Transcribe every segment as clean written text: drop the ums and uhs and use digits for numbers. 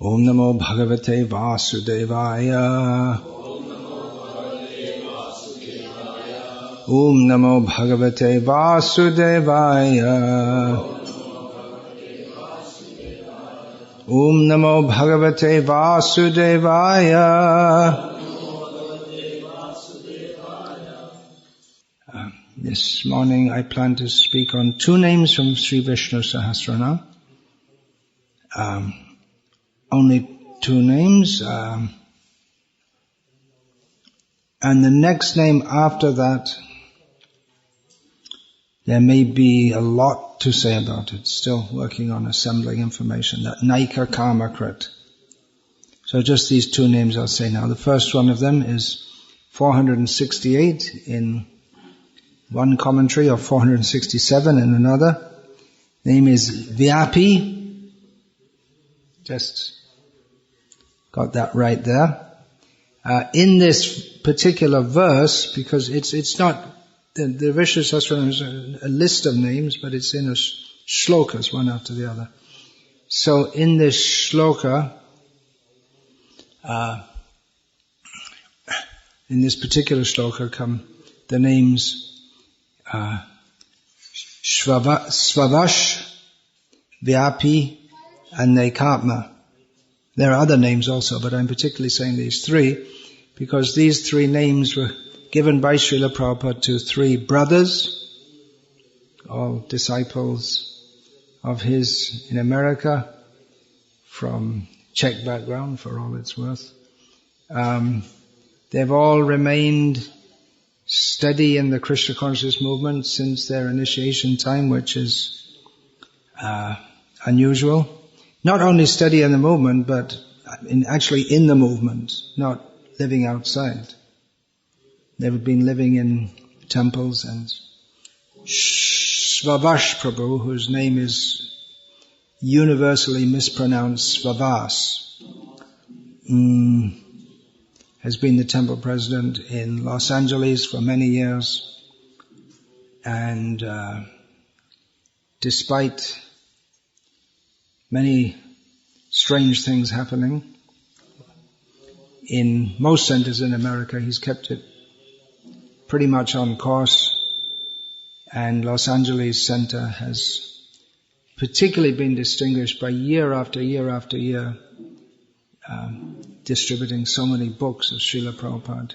Om Namo Bhagavate Vasudevaya. Om Namo Bhagavate Vasudevaya. Om Namo Bhagavate Vasudevaya. This morning I plan to speak on 2 names from Sri Vishnu Sahasranama. Only 2 names. And the next name after that, there may be a lot to say about it. Still working on assembling information. That Naikatma. So just these 2 names I'll say now. The first one of them is 468 in one commentary, or 467 in another. Name is Vyapi. Just got that right there. In this particular verse, because it's not, the Vishnu Sahasranama is a list of names, but it's in a shlokas, one after the other. So in this shloka, in this particular shloka come the names Svavash, Vyapi, and Naikatma. There are other names also, but I'm particularly saying these 3 because these 3 names were given by Srila Prabhupada to 3 brothers, all disciples of his in America, from Czech background for all it's worth. They've all remained steady in the Krishna consciousness movement since their initiation time, which is unusual. Not only steady in the movement, but actually in the movement, not living outside. They've been living in temples, and Svavash Prabhu, whose name is universally mispronounced Svavas, has been the temple president in Los Angeles for many years, and despite many strange things happening in most centers in America, he's kept it pretty much on course, and Los Angeles center has particularly been distinguished by year after year after year distributing so many books of Srila Prabhupada.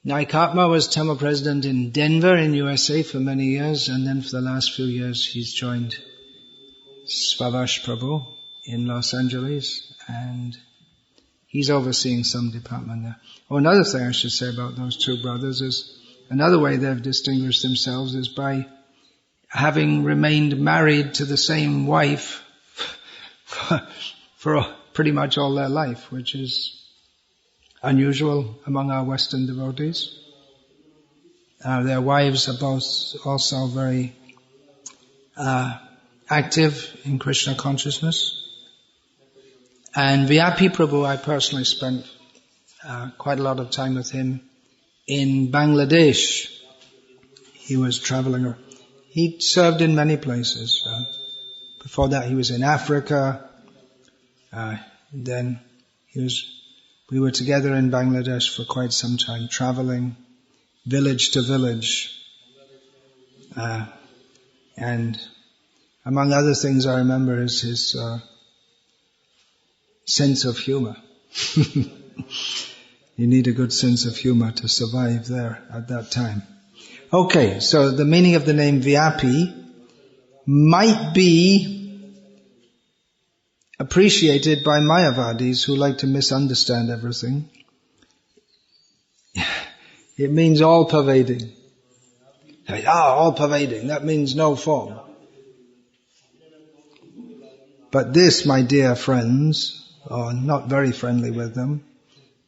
Naikatma was temple president in Denver in USA for many years, and then for the last few years he's joined Svavash Prabhu in Los Angeles, and he's overseeing some department there. Oh, another thing I should say about those 2 brothers is, another way they've distinguished themselves is by having remained married to the same wife for pretty much all their life, which is unusual among our Western devotees. Their wives are both also very active in Krishna consciousness. And Vyapi Prabhu, I personally spent quite a lot of time with him in Bangladesh. He was traveling. He served in many places. Before that he was in Africa. Then we were together in Bangladesh for quite some time, traveling village to village. And among other things I remember is his sense of humor. You need a good sense of humor to survive there at that time. Okay, so the meaning of the name Vyapi might be appreciated by Mayavadis who like to misunderstand everything. It means all-pervading. All-pervading, that means no form. But this, my dear friends, or not very friendly with them,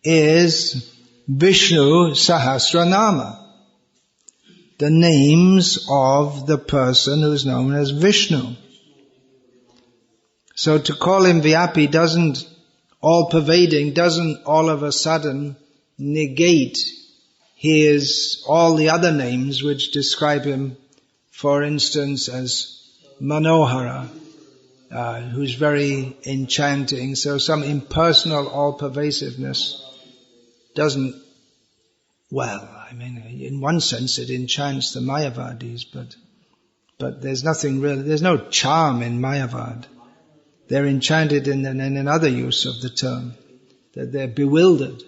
is Vishnu Sahasranama, the names of the person who is known as Vishnu. So to call him Vyapi doesn't, all-pervading, doesn't all of a sudden negate all the other names which describe him, for instance, as Manohara, who's very enchanting. So some impersonal all-pervasiveness doesn't, well, I mean, in one sense it enchants the Mayavadis, but there's nothing really, there's no charm in Mayavad. They're enchanted in another use of the term, that they're bewildered.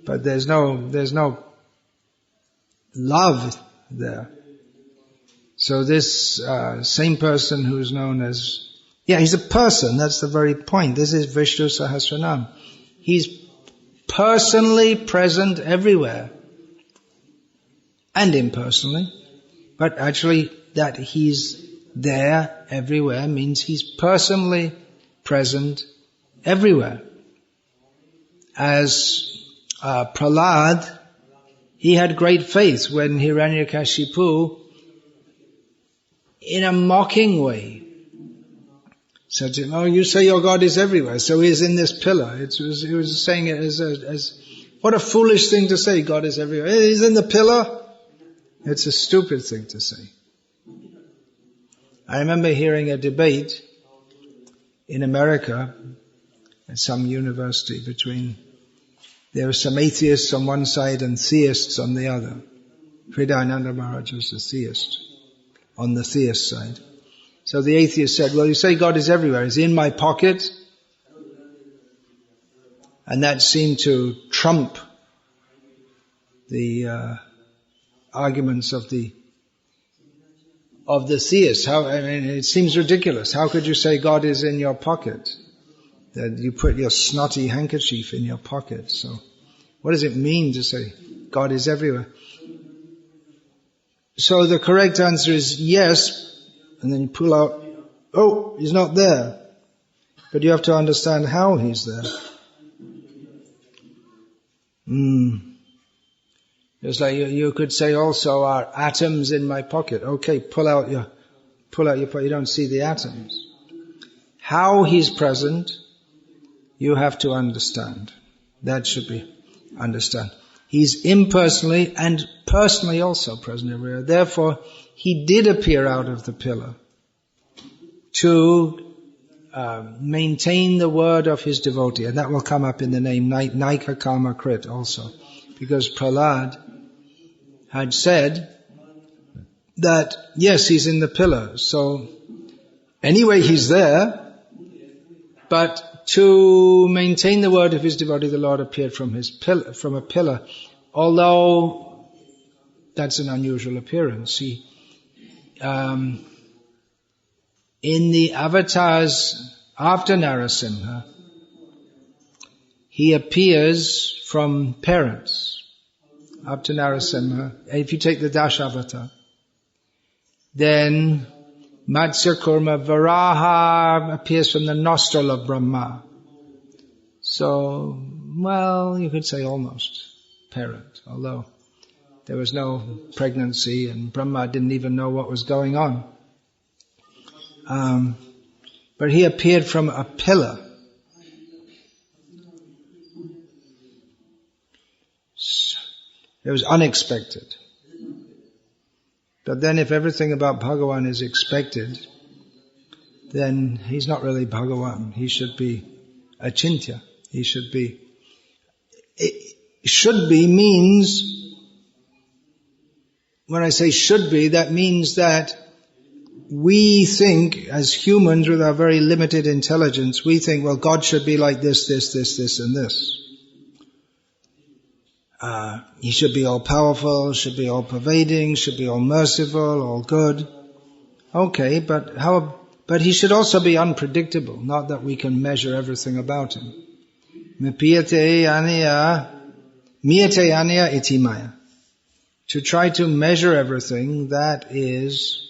But there's no love there. So this same person who's known as, he's a person, that's the very point. This is Vishnu Sahasranama. He's personally present everywhere. And impersonally. But actually that he's there everywhere means he's personally present everywhere. As Prahlad, he had great faith when Hiranyakashipu, in a mocking way, said to him, "Oh, you say your God is everywhere, so he is in this pillar." He was saying it as what a foolish thing to say, God is everywhere. He's in the pillar. It's a stupid thing to say. I remember hearing a debate in America at some university there were some atheists on one side and theists on the other. Hridayananda Maharaj was a theist, on the theist side. So the atheist said, well, you say God is everywhere, is he in my pocket? And that seemed to trump the arguments of the theist. It seems ridiculous. How could you say God is in your pocket? That you put your snotty handkerchief in your pocket. So what does it mean to say God is everywhere? So the correct answer is yes, and then you pull out, oh, he's not there. But you have to understand how he's there. It's like you could say also, are atoms in my pocket? Okay, pull out your pocket, you don't see the atoms. How he's present, you have to understand. That should be understand. He's impersonally and personally also present everywhere. Therefore, he did appear out of the pillar to maintain the word of his devotee. And that will come up in the name Naikatma Krit also. Because Prahlad had said that, yes, he's in the pillar. So, anyway, he's there, but to maintain the word of his devotee, the Lord appeared from a pillar. Although that's an unusual appearance. In the avatars after Narasimha, he appears from parents. After Narasimha, if you take the Dashavata, then Matsya Kurma Varaha appears from the nostril of Brahma. So, well, you could say almost parent, although there was no pregnancy and Brahma didn't even know what was going on. But he appeared from a pillar. It was unexpected. But then if everything about Bhagavan is expected, then he's not really Bhagavan. He should be Achintya. He should be. Should be means, when I say should be, that means that we think, as humans with our very limited intelligence, we think, well, God should be like this, and this. He should be all-powerful, should be all-pervading, should be all-merciful, all-good. Okay, but he should also be unpredictable, not that we can measure everything about him. Miyate aniya iti maya. To try to measure everything, that is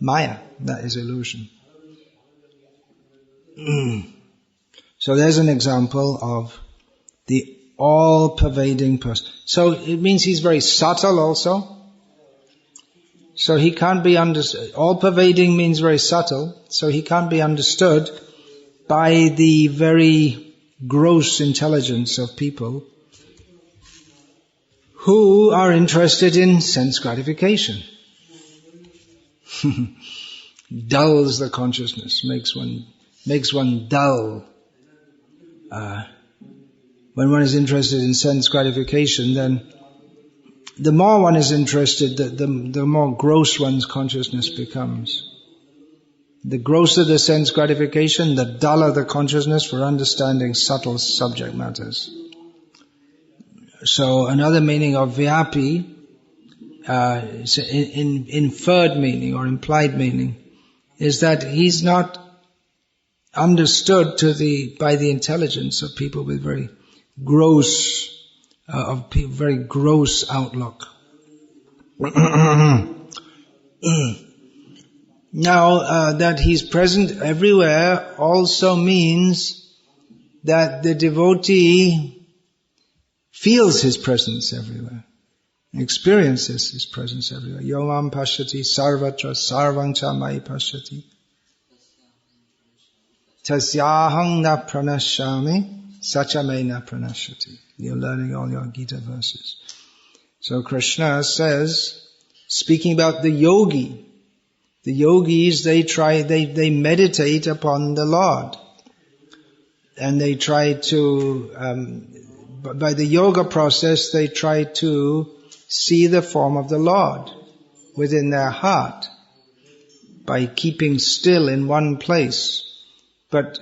maya, that is illusion. So there's an example of the all-pervading person. So it means he's very subtle also. So he can't be understood. All-pervading means very subtle. So he can't be understood by the very gross intelligence of people who are interested in sense gratification. dulls the consciousness, makes one dull. When one is interested in sense gratification, then the more one is interested, the more gross one's consciousness becomes. The grosser the sense gratification, the duller the consciousness for understanding subtle subject matters. So another meaning of Vyapi, inferred meaning or implied meaning, is that he's not understood by the intelligence of people with very gross outlook. Now, that he's present everywhere also means that the devotee feels his presence everywhere, experiences his presence everywhere. Yomam pashyati sarvatra sarvang cha mai pashyati tasyahang na pranashyami sachame na pranashyati. You're learning all your Gita verses. So Krishna says, speaking about the yogi, the yogis, they meditate upon the Lord. And they try to, by the yoga process, they try to see the form of the Lord within their heart by keeping still in one place. But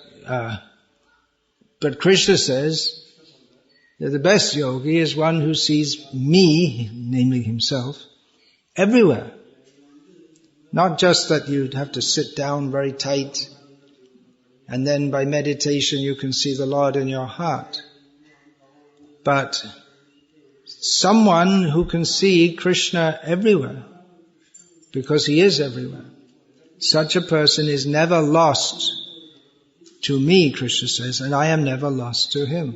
Krishna says that the best yogi is one who sees me, namely himself, everywhere. Not just that you'd have to sit down very tight and then by meditation you can see the Lord in your heart. But someone who can see Krishna everywhere, because he is everywhere. Such a person is never lost to me, Krishna says, and I am never lost to him.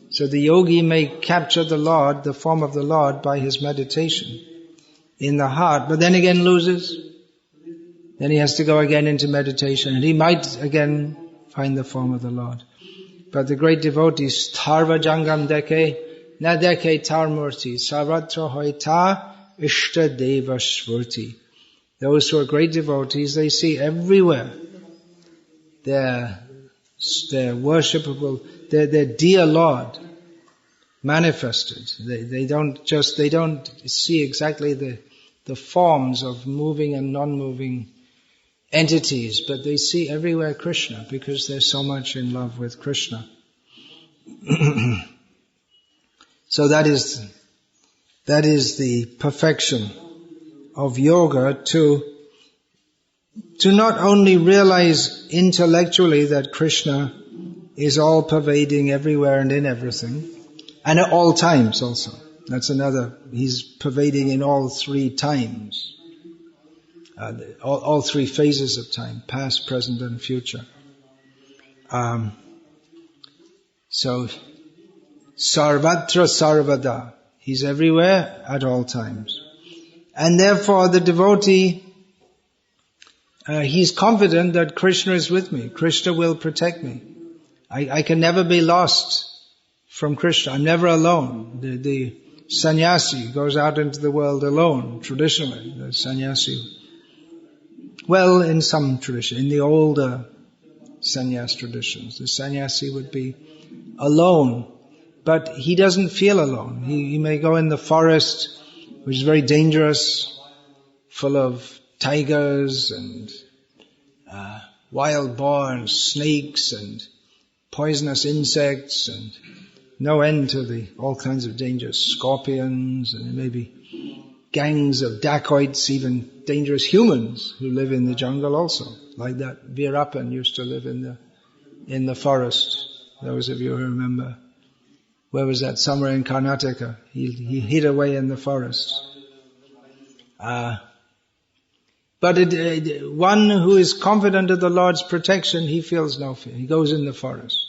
So the yogi may capture the Lord, the form of the Lord, by his meditation in the heart, but then again loses. Then he has to go again into meditation, and he might again find the form of the Lord. But the great devotees, Tarva Jangam Deke, Na Deke Tarmurti, Sarvatra Hoita Ishta Deva Shvurti. Those who are great devotees, they see everywhere their worshipable, their dear Lord manifested. They don't see exactly the forms of moving and non-moving entities, but they see everywhere Krishna because they're so much in love with Krishna. So that is the perfection of yoga, to not only realize intellectually that Krishna is all pervading everywhere and in everything, and at all times also. That's another, he's pervading in all three times. All three phases of time, past, present and future. So, sarvatra sarvada, he's everywhere at all times. And therefore the devotee, he's confident that Krishna is with me. Krishna will protect me. I can never be lost from Krishna. I'm never alone. The sannyasi goes out into the world alone, traditionally. The sannyasi, well, in some tradition, in the older sannyas traditions, the sannyasi would be alone. But he doesn't feel alone. He may go in the forest, which is very dangerous, full of tigers and wild boar and snakes and poisonous insects and no end to all kinds of dangers, scorpions, and maybe gangs of dacoits, even dangerous humans who live in the jungle also, like that Vyapi used to live in the forest. Those of you who remember, where was that? Somewhere in Karnataka. He hid away in the forest. But one who is confident of the Lord's protection, he feels no fear. He goes in the forest.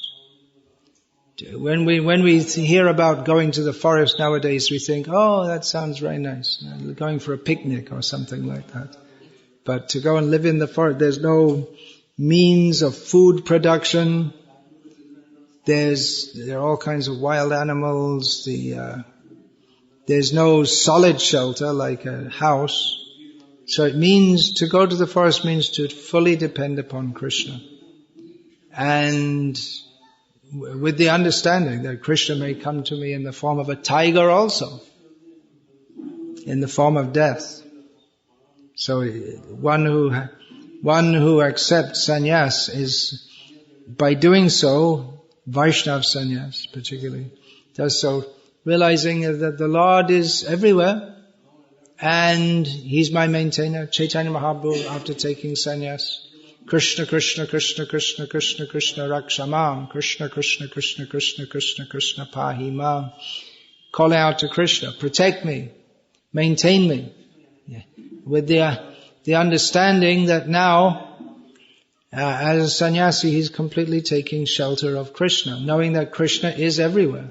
When we hear about going to the forest nowadays, we think, oh, that sounds very nice. Going for a picnic or something like that. But to go and live in the forest, there's no means of food production. There are all kinds of wild animals. There's no solid shelter like a house. So it means, to go to the forest means to fully depend upon Krishna. And with the understanding that Krishna may come to me in the form of a tiger also, in the form of death. So one who accepts sannyas is, by doing so, Vaishnav sannyas particularly, does so realizing that the Lord is everywhere and He's my maintainer. Chaitanya Mahaprabhu, after taking sannyas, Krishna, Krishna, Krishna, Krishna, Krishna, Krishna, Rakshamam, Krishna, Krishna, Krishna, Krishna, Krishna, Krishna, Pahimam, calling out to Krishna, protect me, maintain me, with the understanding that now, as a sannyasi, he's completely taking shelter of Krishna, knowing that Krishna is everywhere.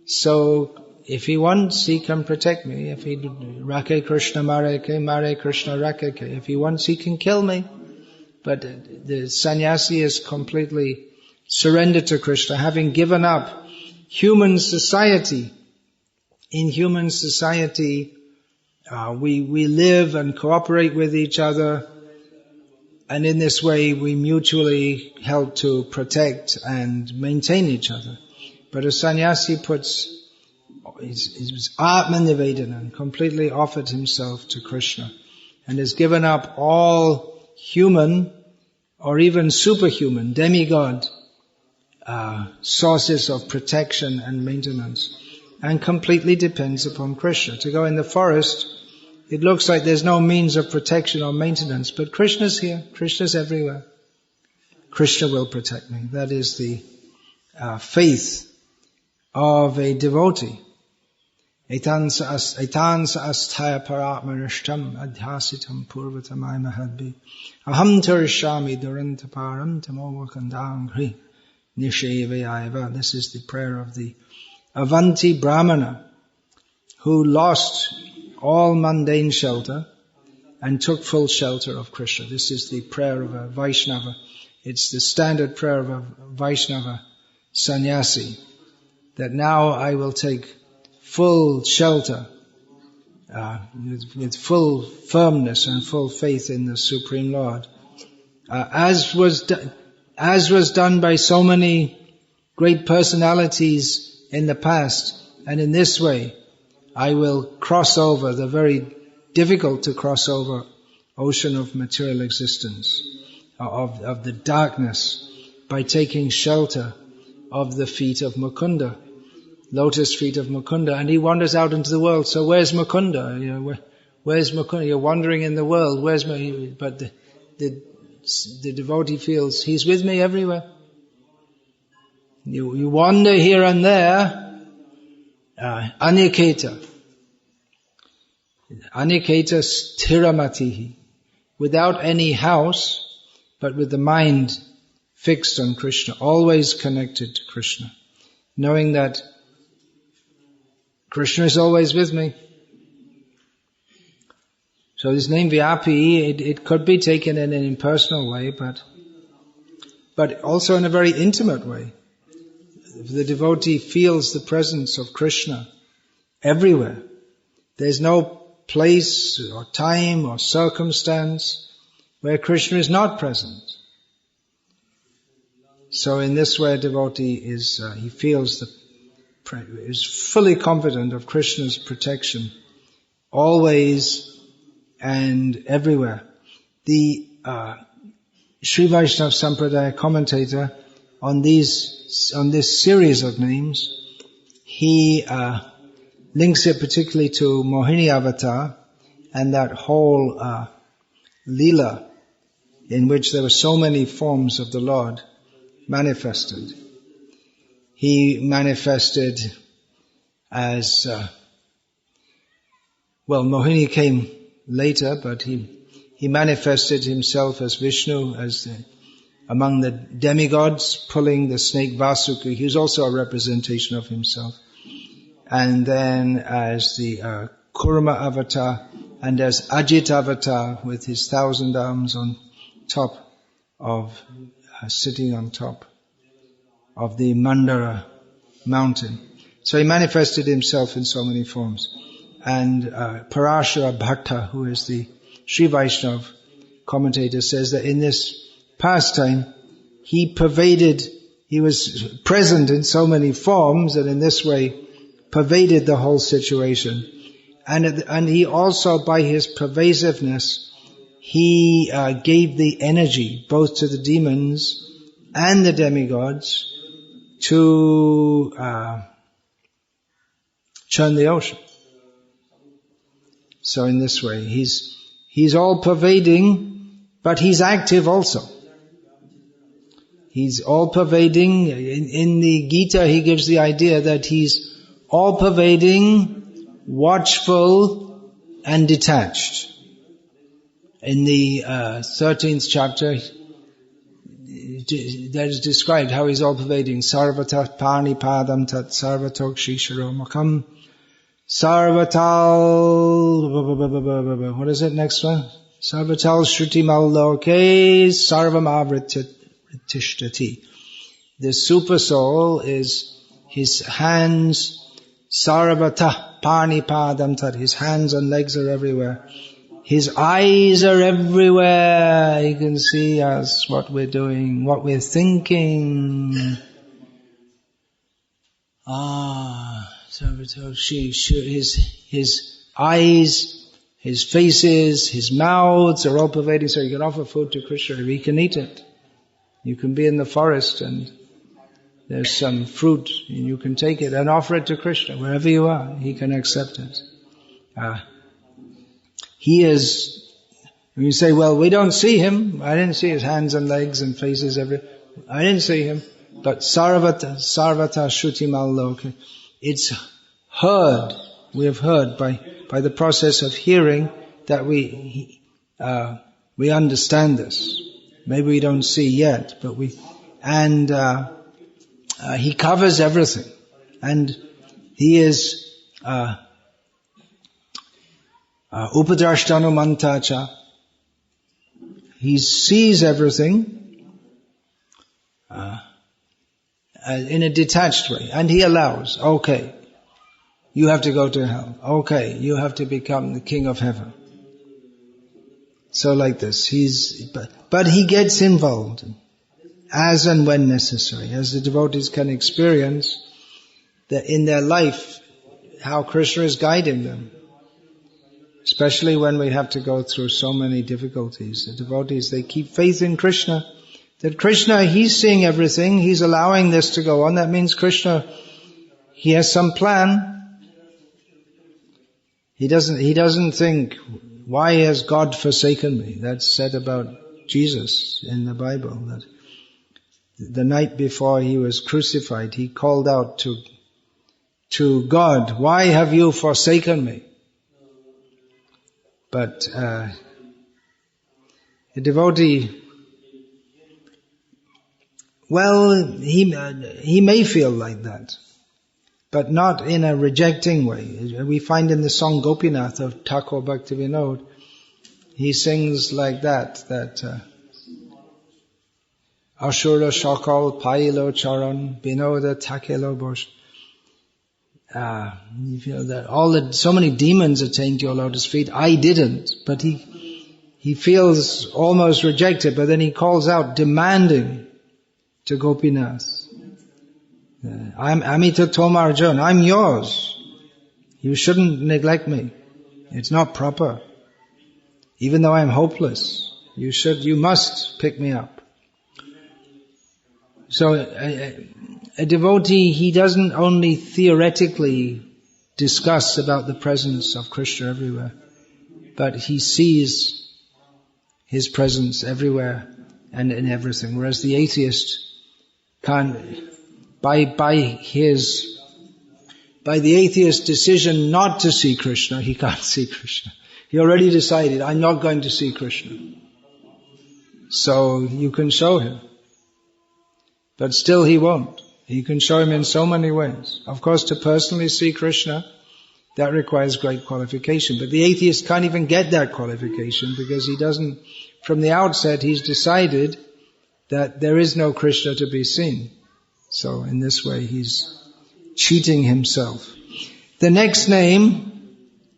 So, if he wants, he can protect me. If he, Rake Krishna Mareke, Mare Krishna Rakeke. If he wants, he can kill me. But the sannyasi is completely surrendered to Krishna, having given up human society. In human society, we live and cooperate with each other, and in this way we mutually help to protect and maintain each other. But a sannyasi is Atma-nivedana, and completely offered himself to Krishna, and has given up all human or even superhuman, demigod sources of protection and maintenance, and completely depends upon Krishna. To go in the forest, it looks like there's no means of protection or maintenance, but Krishna's here, Krishna's everywhere. Krishna will protect me. That is the faith of a devotee. Etan sa asthaya paratmanishtam adhyasitam purvatamai mahadbi aham tarishami durantaparam tamovakandangri nishevayaiva. This is the prayer of the Avanti Brahmana, who lost all mundane shelter and took full shelter of Krishna. This is the prayer of a Vaishnava. It's the standard prayer of a Vaishnava sannyasi, that now I will take full shelter with full firmness and full faith in the Supreme Lord. As was done by so many great personalities in the past, and in this way I will cross over the very difficult to cross over ocean of material existence, of the darkness, by taking shelter of the feet of Mukunda, lotus feet of Mukunda, and he wanders out into the world. So where's Mukunda? Where's Mukunda? You're wandering in the world. But the devotee feels he's with me everywhere. You wander here and there. Aniketa sthiramatihi, without any house, but with the mind fixed on Krishna, always connected to Krishna, knowing that Krishna is always with me. So this name Vyapi, it could be taken in an impersonal way, but also in a very intimate way. The devotee feels the presence of Krishna everywhere. There's no place or time or circumstance where Krishna is not present. So in this way, a devotee he feels is fully confident of Krishna's protection, always and everywhere. The Sri Vaishnava Sampradaya commentator on this series of names, he links it particularly to Mohini Avatar and that whole Leela in which there were so many forms of the Lord manifested. He manifested as, Mohini came later, but he manifested himself as Vishnu, as among the demigods, pulling the snake Vasuki. He was also a representation of himself. And then as the Kurma avatar, and as Ajit avatar with his 1,000 arms on top of, sitting on top of the Mandara mountain. So he manifested himself in so many forms. And Parashara Bhatta, who is the Sri Vaishnava commentator says that in this pastime, he was present in so many forms that in this way pervaded the whole situation. And he also, by his pervasiveness, he gave the energy both to the demons and the demigods to churn the ocean. So in this way, he's all pervading, but he's active also. He's all pervading. In the Gita, he gives the idea that he's all pervading, watchful, and detached. In the 13th chapter, that is described how he's all pervading. Sarvata pani padam tat sarvatok shisharo makam sarvatal. What is it? Next one. Sarvatal shruti malloke sarvam avritishtati. The super soul is his hands. Sarvata pani padam tat. His hands and legs are everywhere. His eyes are everywhere. He can see us, what we're doing, what we're thinking. His eyes, his faces, his mouths are all pervading. So you can offer food to Krishna, he can eat it. You can be in the forest and there's some fruit and you can take it and offer it to Krishna. Wherever you are, he can accept it. He is, when you say, well, we don't see him. I didn't see his hands and legs and faces everywhere. I didn't see him. But sarvata shruti malloke. It's heard. We have heard by the process of hearing that we understand this. Maybe we don't see yet, but he covers everything. And he is, upadrashtanu mantacha. He sees everything in a detached way, and he allows. Okay, you have to go to hell. Okay, you have to become the king of heaven. So like this, but he gets involved as and when necessary, as the devotees can experience that in their life, how Krishna is guiding them. Especially when we have to go through so many difficulties. The devotees, they keep faith in Krishna. That Krishna, he's seeing everything. He's allowing this to go on. That means Krishna, he has some plan. He doesn't think, why has God forsaken me? That's said about Jesus in the Bible. That the night before he was crucified, he called out to God, why have you forsaken me? But a devotee, well, he may feel like that, but not in a rejecting way. We find in the song Gopinath of Thakur Bhakti Vinod, he sings like that Ashura Shakal Pailo Charan Binoda Takelo Bosh. You feel that so many demons attained your lotus feet. I didn't, but he feels almost rejected, but then he calls out demanding to Gopinath. I'm Amita Tomarjan, I'm yours. You shouldn't neglect me. It's not proper. Even though I'm hopeless, you must pick me up. So a devotee, he doesn't only theoretically discuss about the presence of Krishna everywhere, but he sees his presence everywhere and in everything. Whereas the atheist can't, by the atheist's decision not to see Krishna, he can't see Krishna. He already decided, I'm not going to see Krishna. So you can show him. But still he won't. You can show him in so many ways. Of course, to personally see Krishna, that requires great qualification. But the atheist can't even get that qualification because he doesn't, from the outset, he's decided that there is no Krishna to be seen. So in this way, he's cheating himself. The next name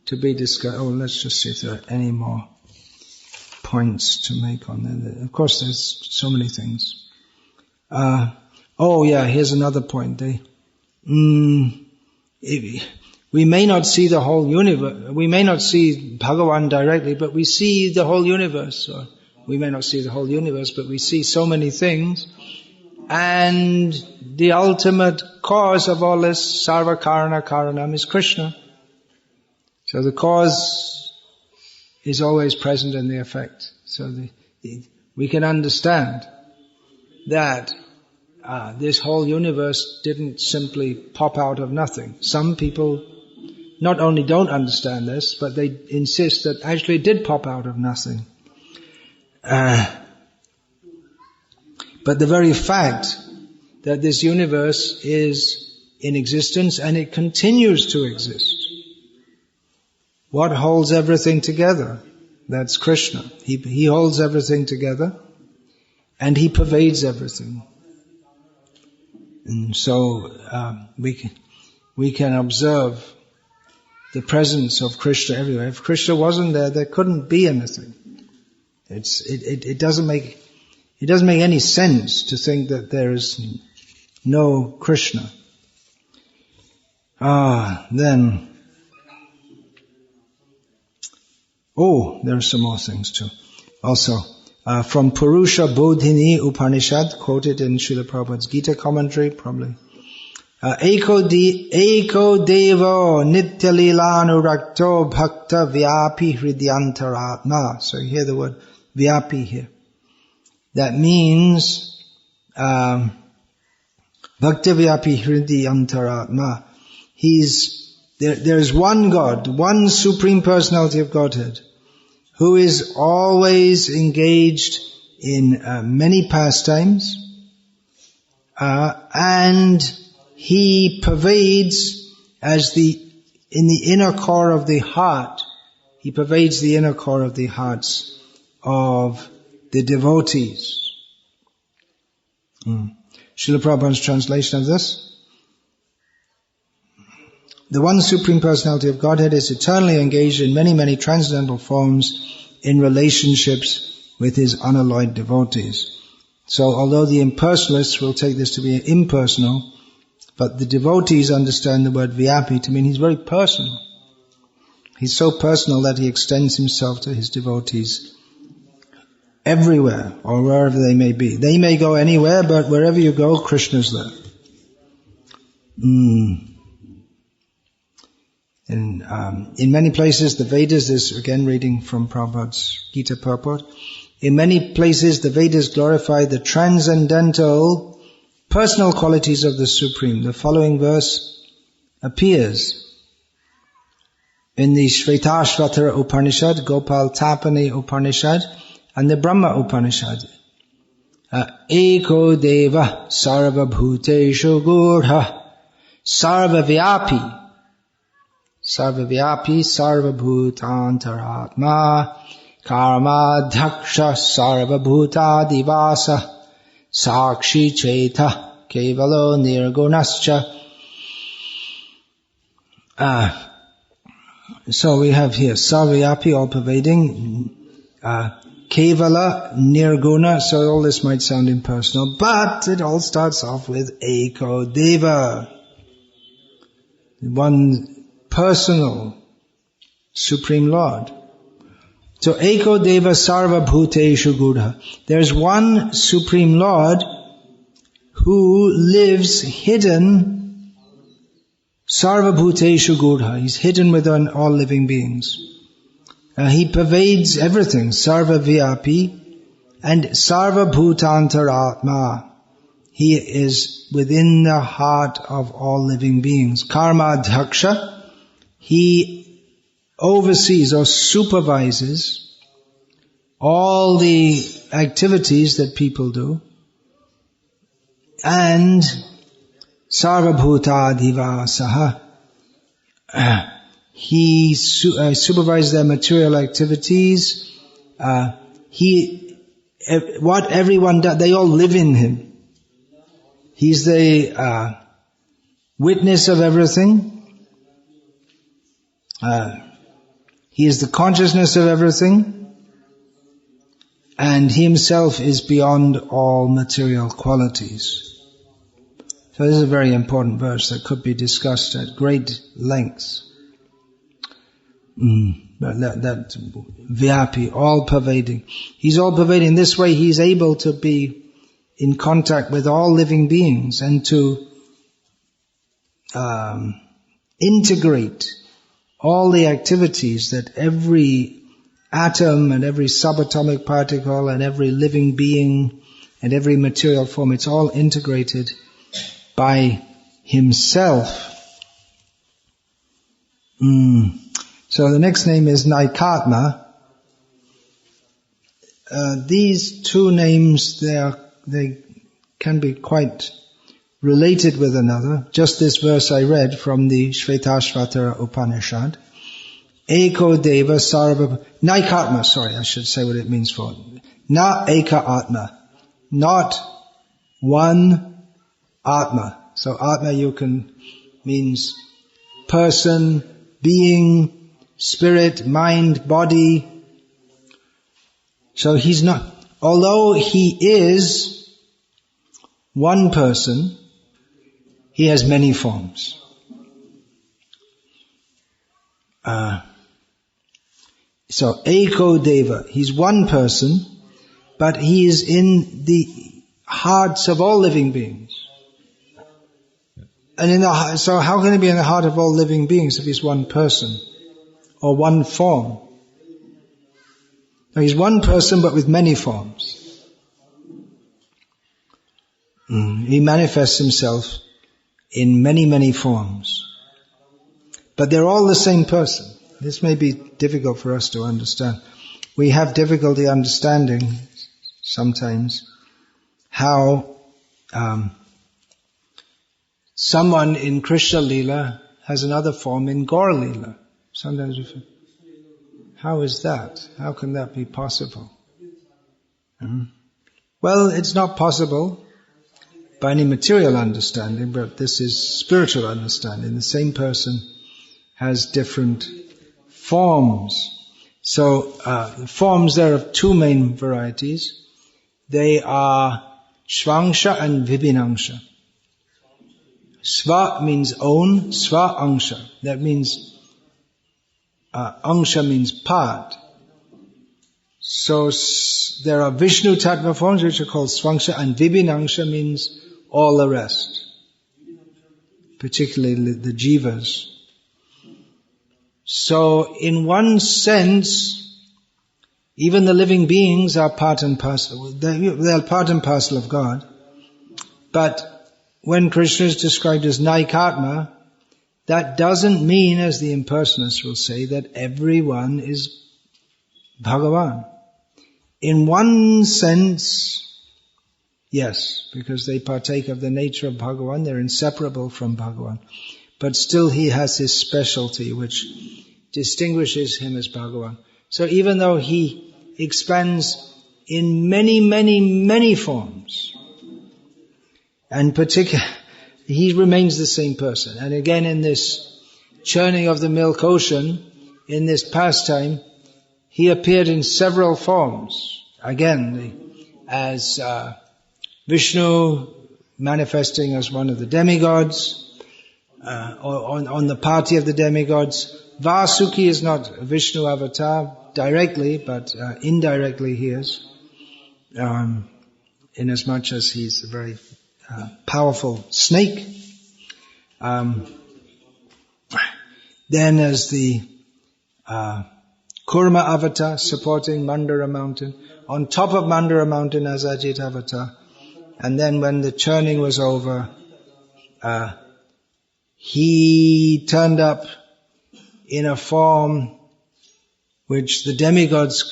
to be discussed, let's just see if there are any more points to make on that. Of course, there's so many things. Here's another point. We may not see the whole universe. We may not see Bhagavan directly, but we see the whole universe. Or we may not see the whole universe, but we see so many things. And the ultimate cause of all this, Sarva Karana Karanam, is Krishna. So the cause is always present in the effect. So we can understand that this whole universe didn't simply pop out of nothing. Some people not only don't understand this, but they insist that actually it did pop out of nothing. But the very fact that this universe is in existence and it continues to exist, what holds everything together? That's Krishna. He holds everything together and He pervades everything. And so we can observe the presence of Krishna everywhere. If Krishna wasn't there, there couldn't be anything. It doesn't make any sense to think that there is no Krishna. Then there are some more things too. Also, from Purusha Bodhini Upanishad, quoted in Srila Prabhupada's Gita commentary, probably. Eko devo nityalila anurakto bhakta Vyapi hridyantaratma. So you hear the word Vyapi here. That means Bhakta Vyapi hridyantaratma. There is one God, one Supreme Personality of Godhead, who is always engaged in many pastimes, and He pervades in the inner core of the heart. He pervades the inner core of the hearts of the devotees. Srila Prabhupada's translation of this. The one Supreme Personality of Godhead is eternally engaged in many, many transcendental forms in relationships with His unalloyed devotees. So although the impersonalists will take this to be impersonal, but the devotees understand the word Vyapi to mean He's very personal. He's so personal that He extends Himself to His devotees everywhere or wherever they may be. They may go anywhere, but wherever you go, Krishna's there. In many places, the Vedas, this again reading from Prabhupada's Gita purport, in many places the Vedas glorify the transcendental personal qualities of the Supreme. The following verse appears in the Shvetashvatara Upanishad, Gopal Tapani Upanishad, and the Brahma Upanishad. Eko Deva Sarva Bhuteshu Gurha Sarva Vyapi Sarva Vyapi Sarva Bhutantaratma Karma Dhaksha Sarva Bhuta Divasa Sakshi Cheta Kevalo Nirgunascha. So we have here Sarvayapi, all pervading, Kevala, Nirguna, so all this might sound impersonal, but it all starts off with Eko Deva, one personal Supreme Lord. So Eko Deva Sarva Bhuteshu Gudha. There's one Supreme Lord who lives hidden, Sarva Bhuteshu Gudha. He's hidden within all living beings. He pervades everything, Sarva Vyapi, and Sarva Bhutantaratma. He is within the heart of all living beings. Karma Dhaksha. He oversees or supervises all the activities that people do. And Sarva Bhuta Divasaha. He supervises their material activities. What everyone does, they all live in Him. He's the witness of everything. He is the consciousness of everything. And he himself is beyond all material qualities. So this is a very important verse that could be discussed at great lengths. But that Vyapi, all-pervading. He's all-pervading. This way he's able to be in contact with all living beings and to integrate all the activities that every atom and every subatomic particle and every living being and every material form, it's all integrated by himself. So the next name is Naikatma. These two names, they can be quite related with another. Just this verse I read from the Shvetashvatara Upanishad. Eko Deva Sarva... Naikatma, sorry, I should say what it means for it. Na Eka Atma. Not one Atma. So Atma means person, being, spirit, mind, body. So he's not... Although he is one person, he has many forms. So Eko Deva, he's one person, but he is in the hearts of all living beings. And so how can he be in the heart of all living beings if he's one person or one form? No, he's one person but with many forms. He manifests himself in many, many forms. But they're all the same person. This may be difficult for us to understand. We have difficulty understanding sometimes how someone in Krishna Leela has another form in Gaur Leela. Sometimes we think, how is that? How can that be possible? Well, it's not possible by any material understanding, but this is spiritual understanding. The same person has different forms. So, forms, there are two main varieties. They are Svangsha and Vibhinangsha. Sva means own, Sva Angsha. That means, Angsha means part. So, there are Vishnu Tattva forms which are called Svangsha, and Vibhinangsha means all the rest. Particularly the jivas. So, in one sense, even the living beings are part and parcel. They're part and parcel of God. But when Krishna is described as Naikatma, that doesn't mean, as the impersonalists will say, that everyone is Bhagavan. In one sense, yes, because they partake of the nature of Bhagavan, they're inseparable from Bhagavan. But still he has his specialty which distinguishes him as Bhagavan. So even though he expands in many, many, many forms, and particularly he remains the same person. And again in this churning of the milk ocean, in this pastime, he appeared in several forms. Again, as Vishnu manifesting as one of the demigods, on the party of the demigods. Vasuki is not a Vishnu avatar directly, but indirectly he is, inasmuch as he's a very powerful snake. Then as the Kurma avatar supporting Mandara mountain, on top of Mandara mountain as Ajit avatar, and then when the churning was over, he turned up in a form which the demons,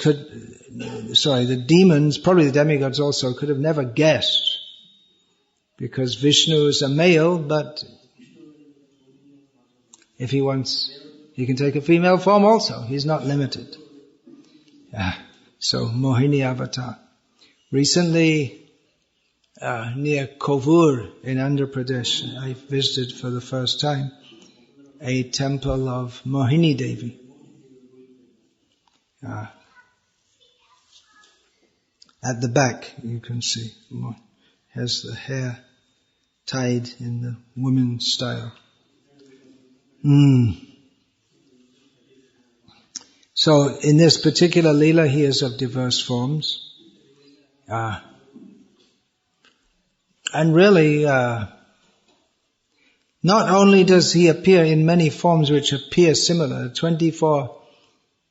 probably the demigods also, could have never guessed. Because Vishnu is a male, but if he wants, he can take a female form also. He's not limited. So, Mohini avatar. Recently, near Kovur in Andhra Pradesh, I visited for the first time a temple of Mohini Devi. At the back, you can see, has the hair tied in the women's style. So in this particular Leela, he is of diverse forms. And really, not only does he appear in many forms which appear similar, 24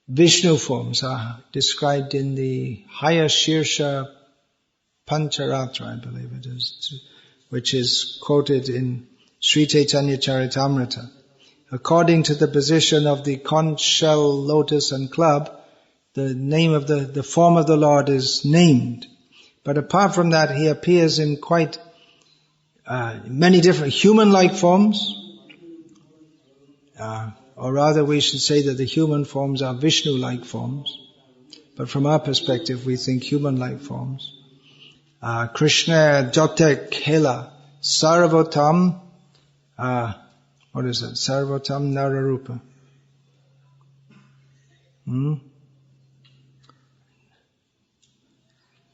Vishnu forms are described in the higher Shirsha Pancharatra, I believe it is, which is quoted in Sri Chaitanya Charitamrita. According to the position of the conch shell, lotus and club, the name of the form of the Lord is named. But apart from that, he appears in quite many different human-like forms, or rather we should say that the human forms are Vishnu-like forms. But from our perspective, we think human-like forms. Krishna Jotek Khela Sarvatam, what is it? Sarvatam Nararupa.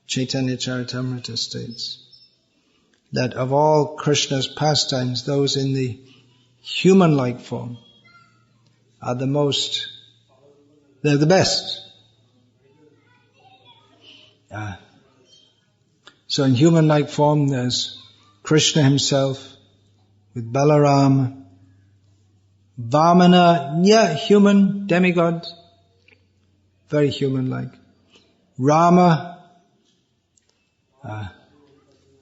Chaitanya Charitamrita states that of all Krishna's pastimes, those in the human-like form are they're the best. So in human-like form there's Krishna himself with Balaram, Vamana, human, demigod, very human-like. Rama,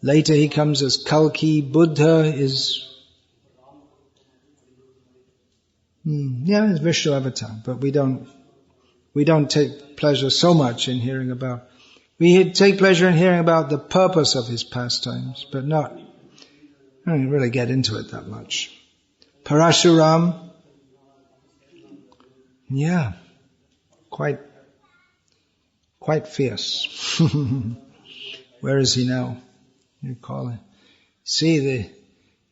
later he comes as Kalki. Buddha is, is Vishnu avatar, but we don't take pleasure so much in hearing about. We take pleasure in hearing about the purpose of his pastimes, but I don't really get into it that much. Parashuram, quite fierce. Where is he now? You call it. See,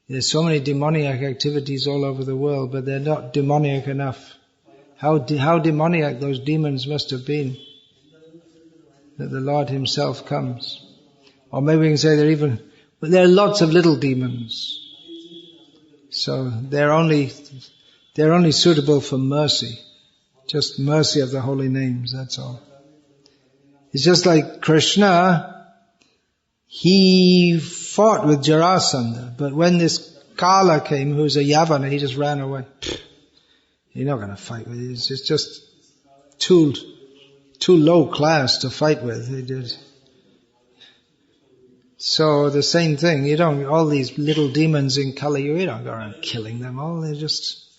there's so many demoniac activities all over the world, but they're not demoniac enough. How demoniac those demons must have been, that the Lord himself comes. Or maybe we can say there are lots of little demons. So they're only suitable for mercy. Just mercy of the holy names, that's all. It's just like Krishna, he fought with Jarasandha, but when this Kala came, who's a Yavana, he just ran away. You're not going to fight with him. It's just too low class to fight with. So the same thing, all these little demons in Kali, you don't go around killing them all. It's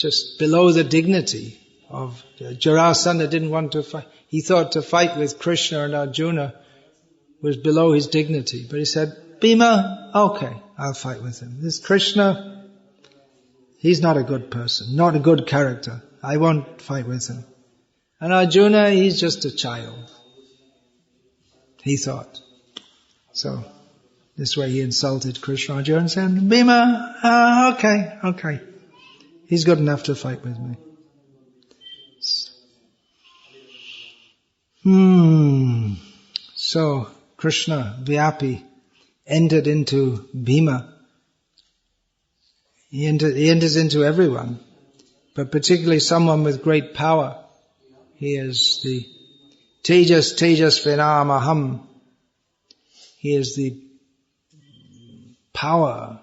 just below the dignity of Jarasandha. Didn't want to fight. He thought to fight with Krishna and Arjuna was below his dignity. But he said, Bhima, okay, I'll fight with him. This Krishna, he's not a good person, not a good character. I won't fight with him. And Arjuna, he's just a child. He thought. So, this way he insulted Krishna. Arjuna said, Bhima, okay. He's good enough to fight with me. So, Krishna, Vyapi, entered into Bhima. He enters into everyone, but particularly someone with great power. He is the Tejas Vinamaham. He is the power,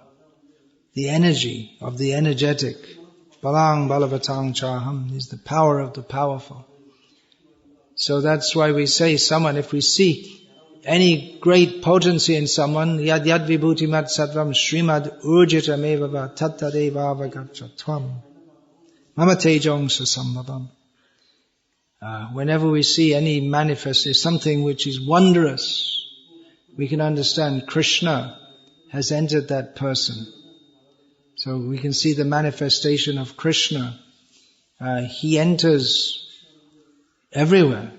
the energy of the energetic. Balang Balavatang Chaham. He's the power of the powerful. So that's why we say if we see any great potency in someone, yad vibhuti mat sattvam srimad urjitameva tattadeva avagachatvam mama tejong sasambhavam. Whenever we see any manifestation, something which is wondrous, we can understand Krishna has entered that person. So we can see the manifestation of Krishna. He enters everywhere,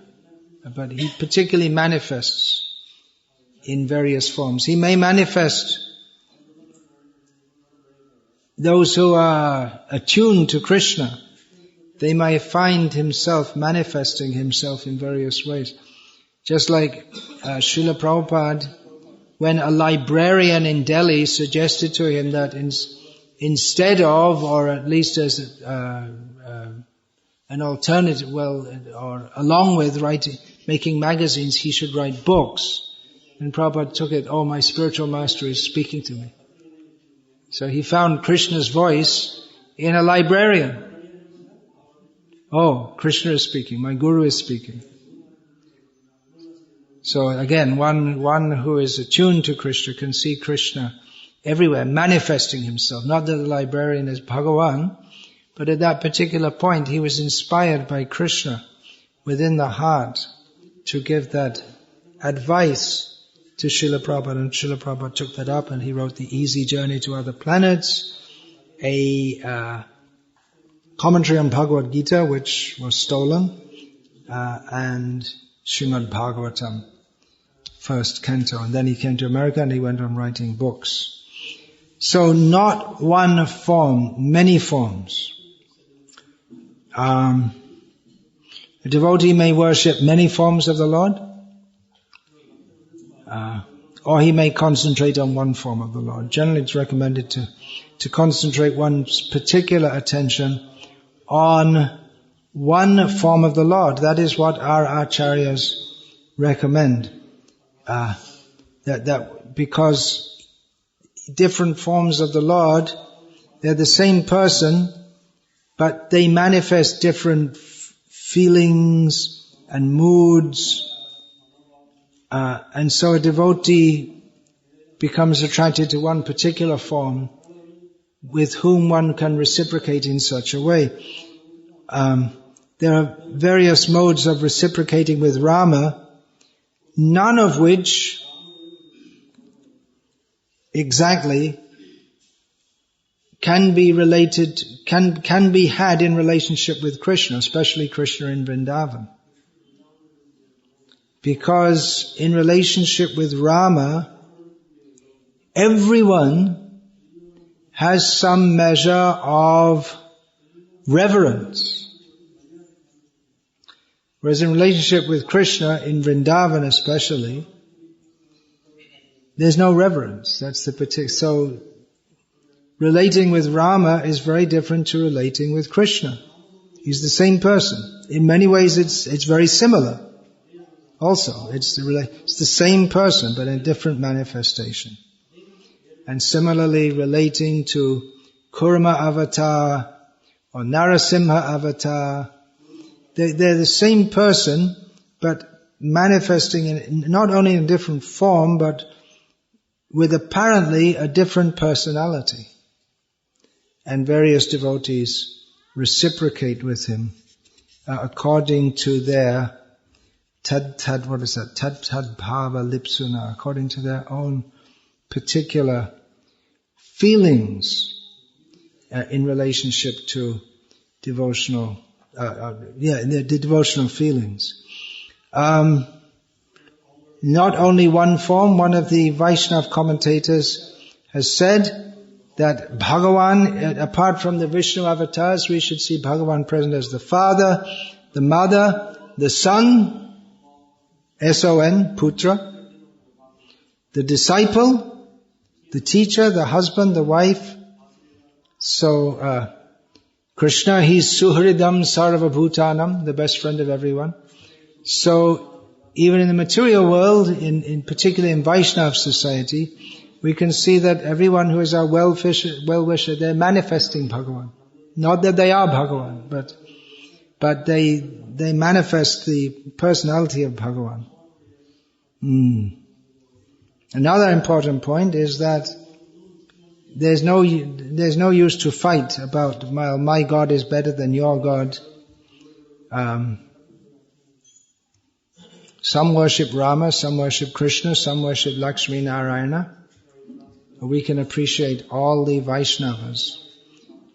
but he particularly manifests in various forms. He may manifest those who are attuned to Krishna. They may find himself manifesting himself in various ways. Just like Srila Prabhupada, when a librarian in Delhi suggested to him that instead of, or at least as an alternative, or along with making magazines, he should write books. And Prabhupada took it, oh, my spiritual master is speaking to me. So he found Krishna's voice in a librarian. Oh, Krishna is speaking, my guru is speaking. So again, one who is attuned to Krishna can see Krishna everywhere, manifesting himself. Not that the librarian is Bhagavan, but at that particular point he was inspired by Krishna within the heart to give that advice to Srila Prabhupada, and Srila Prabhupada took that up and he wrote The Easy Journey to Other Planets, a commentary on Bhagavad Gita which was stolen, and Srimad Bhagavatam, first canto, and then he came to America and he went on writing books. So not one form, many forms. A devotee may worship many forms of the Lord, or he may concentrate on one form of the Lord. Generally it's recommended to concentrate one's particular attention on one form of the Lord. That is what our acharyas recommend. That because different forms of the Lord, they're the same person, but they manifest different feelings and moods. And so a devotee becomes attracted to one particular form with whom one can reciprocate in such a way. There are various modes of reciprocating with Rama, none of which exactly can be related, can be had in relationship with Krishna, especially Krishna in Vrindavan. Because in relationship with Rama, everyone has some measure of reverence. Whereas in relationship with Krishna, in Vrindavan especially, there's no reverence. That's the particular. So relating with Rama is very different to relating with Krishna. He's the same person. In many ways it's very similar. Also, it's the same person, but in a different manifestation. And similarly, relating to Kurma avatar or Narasimha avatar, they're the same person, but manifesting in not only in a different form, but with apparently a different personality. And various devotees reciprocate with him according to their tad bhava lipsuna, according to their own particular feelings in relationship to devotional, the devotional feelings. Not only one form, one of the Vaishnava commentators has said that Bhagavan, apart from the Vishnu avatars, we should see Bhagavan present as the father, the mother, the son, S-O-N, Putra, the disciple, the teacher, the husband, the wife. So, Krishna, he's Suhridam Sarvabhutanam, the best friend of everyone. So, even in the material world, in particularly in Vaishnava society, we can see that everyone who is our well-wisher, they're manifesting Bhagavan. Not that they are Bhagavan, but they manifest the personality of Bhagavan. Another important point is that there's no use to fight about, well, my God is better than your God. Some worship Rama, some worship Krishna, some worship Lakshmi Narayana. We can appreciate all the Vaishnavas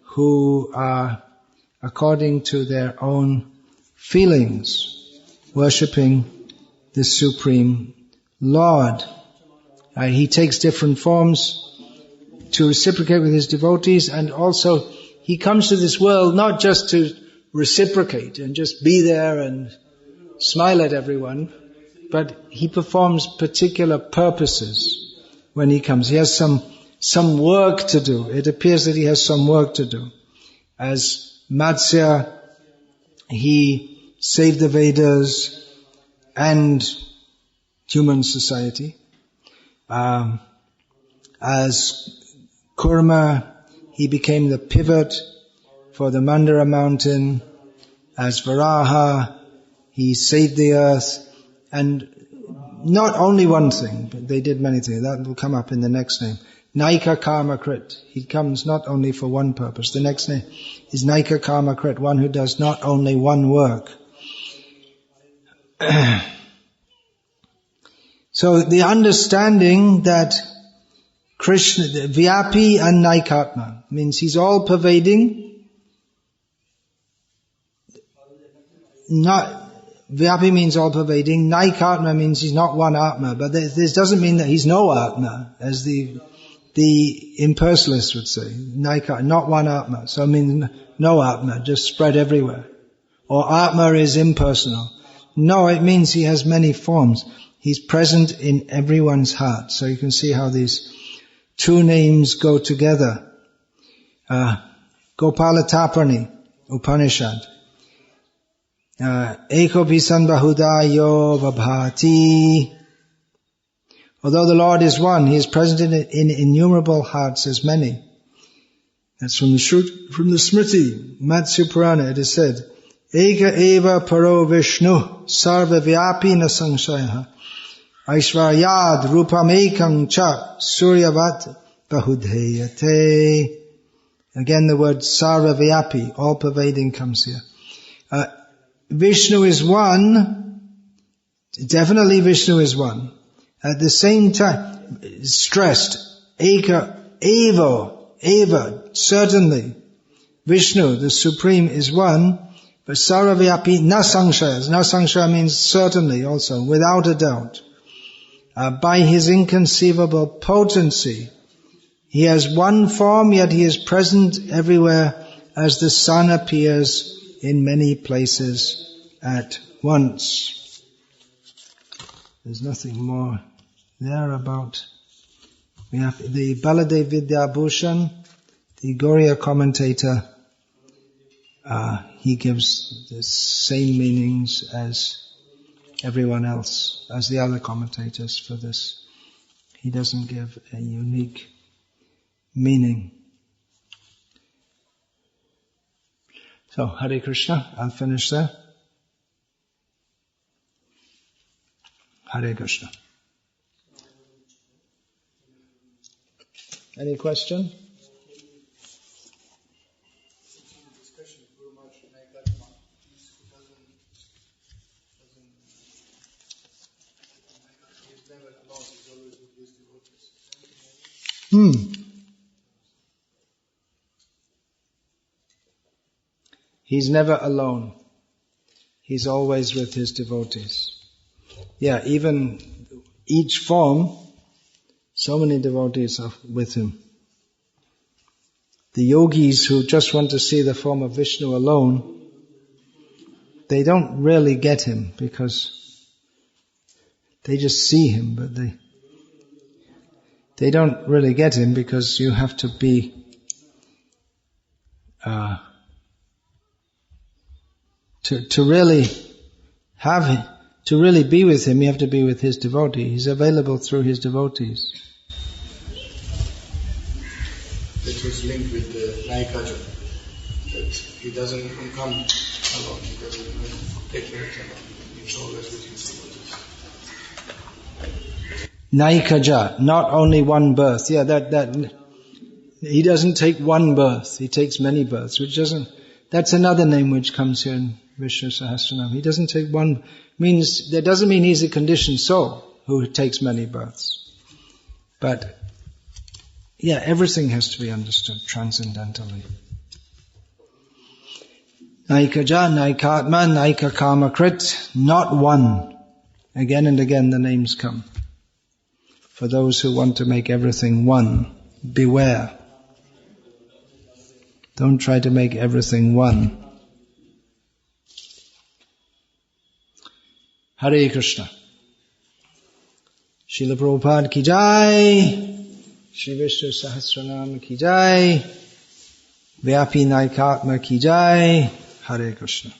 who are, according to their own feelings, worshipping the Supreme Lord. He takes different forms to reciprocate with his devotees, and also he comes to this world not just to reciprocate and just be there and smile at everyone, but he performs particular purposes when he comes. He has some work to do. It appears that he has some work to do. As Matsya, he saved the Vedas and human society. As Kurma, he became the pivot for the Mandara mountain. As Varaha, he saved the earth. And not only one thing, but they did many things. That will come up in the next name. Naikatma Krit. He comes not only for one purpose. The next name is Naikatma Krit, one who does not only one work. So the understanding that Krishna, Vyapi and Naikatma, means he's all pervading. Vyapi means all pervading. Naikatma means he's not one Atma, but this doesn't mean that he's no Atma, as the impersonalists would say. Naikatma, not one Atma. So it means no Atma, just spread everywhere. Or Atma is impersonal. No, it means he has many forms. He's present in everyone's heart. So you can see how these two names go together. Gopalatapani, Upanishad. Eko pisan bahudayo vabhati. Although the Lord is one, He is present in innumerable hearts as many. That's from the Smriti, Matsya Purana. It is said, Eka eva paro Vishnu sarva vyapi na sangshayaha aishvaryad rupam ekam cha suryavat bahudheyate. Again the word sarva vyapi, all pervading, comes here. Vishnu is one, definitely Vishnu is one. At the same time, stressed, eka, eva, certainly. Vishnu, the Supreme, is one, but Sarvavyapi na samshaya. Na samshaya means certainly also, without a doubt. By His inconceivable potency, He has one form, yet He is present everywhere as the sun appears in many places at once. There's nothing more there about. We have the Baladev Vidyabhushan, the Gauriya commentator. He gives the same meanings as everyone else, as the other commentators for this. He doesn't give a unique meaning. So, Hare Krishna, I'll finish there. Hare Krishna. Any question? He's never alone. He's always with his devotees. Yeah, even each form, so many devotees are with him. The yogis who just want to see the form of Vishnu alone, they don't really get him because they just see him, but they don't really get him because you have to be to really have him, to really be with him, you have to be with his devotee. He's available through his devotees. That was linked with the Naikatma, that he doesn't come alone, he doesn't take care of him, he's always with his devotees. Naikaja, not only one birth. Yeah, that he doesn't take one birth, he takes many births, that's another name which comes here in Vishnu Sahasranama. He doesn't take one, that doesn't mean he's a conditioned soul who takes many births. But, yeah, everything has to be understood transcendentally. Naikaja, Naikatma, Naikatma Krit, not one. Again and again the names come. For those who want to make everything one, beware. Don't try to make everything one. Hare Krishna. Srila Prabhupada ki jai, Shri Vishnu Sahasranama ki jai, Vyapi Naikatma ki jai, Hare Krishna.